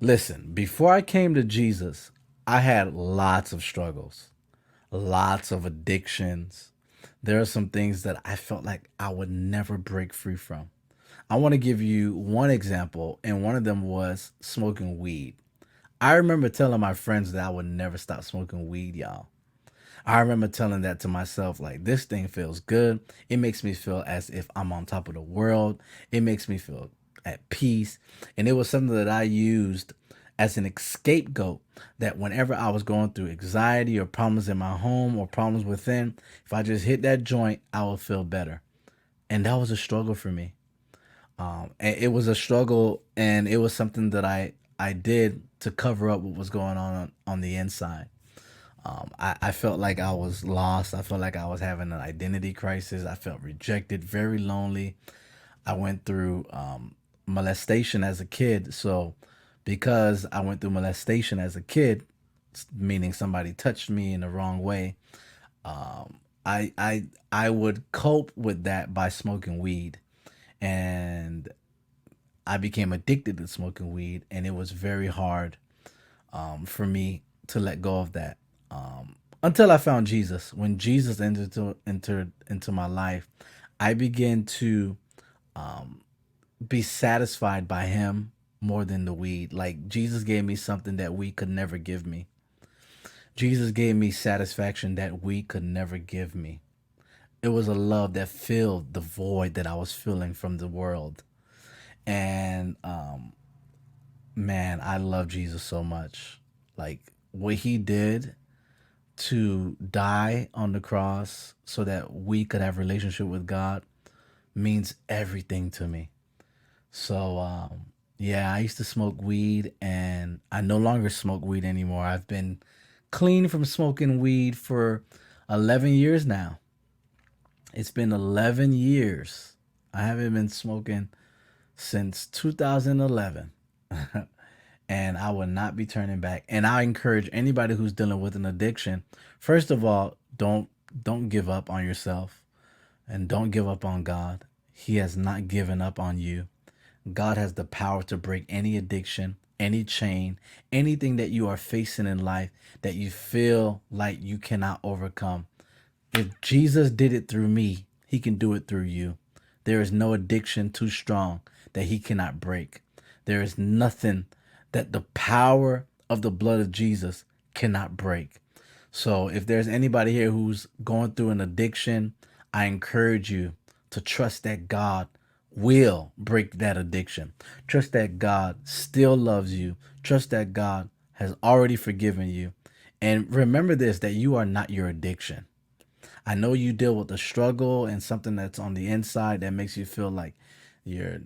Listen, before I came to Jesus, I had lots of struggles, lots of addictions. There are some things that I felt like I would never break free from. I want to give you one example, and one of them was smoking weed. I remember telling my friends that I would never stop smoking weed, y'all. I remember telling that to myself, like, this thing feels good. It makes me feel as if I'm on top of the world. It makes me feel at peace. And it was something that I used as an scapegoat that whenever I was going through anxiety or problems in my home or problems within, if I just hit that joint, I would feel better. And that was a struggle for me. And it was a struggle, and it was something that I did to cover up what was going on the inside. I felt like I was lost. I felt like I was having an identity crisis. I felt rejected, very lonely. I went through molestation as a kid. So, because I went through molestation as a kid, meaning somebody touched me in the wrong way, I would cope with that by smoking weed, and I became addicted to smoking weed, and it was very hard for me to let go of that. Until I found Jesus. When Jesus entered into my life, I began to be satisfied by Him more than the weed. Like, Jesus gave me something that weed could never give me. Jesus gave me satisfaction that weed could never give me. It was a love that filled the void that I was feeling from the world. And man, I love Jesus so much. Like, what He did to die on the cross so that we could have relationship with God means everything to me. So yeah, I used to smoke weed, and I no longer smoke weed anymore. I've been clean from smoking weed for 11 years now. It's been 11 years. I haven't been smoking since 2011. And I will not be turning back. And I encourage anybody who's dealing with an addiction, first of all, don't give up on yourself, and don't give up on God. He has not given up on you. God has the power to break any addiction, any chain, anything that you are facing in life that you feel like you cannot overcome. If Jesus did it through me, He can do it through you. There is no addiction too strong that He cannot break. There is nothing that the power of the blood of Jesus cannot break. So if there's anybody here who's going through an addiction, I encourage you to trust that God will break that addiction. Trust that God still loves you. Trust that God has already forgiven you. And remember this, that you are not your addiction. I know you deal with a struggle and something that's on the inside that makes you feel like you're,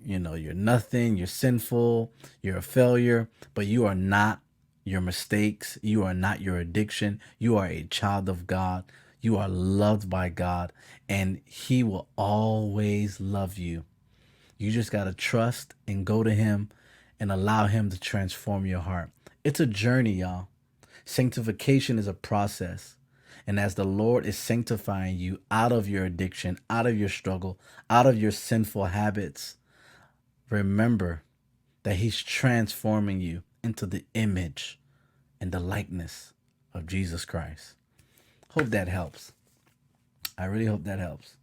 you're nothing, you're sinful, you're a failure, but you are not your mistakes. You are not your addiction. You are a child of God. You are loved by God, and He will always love you. You just got to trust and go to Him and allow Him to transform your heart. It's a journey, y'all. Sanctification is a process. And as the Lord is sanctifying you out of your addiction, out of your struggle, out of your sinful habits, remember that He's transforming you into the image and the likeness of Jesus Christ. Hope that helps. I really hope that helps.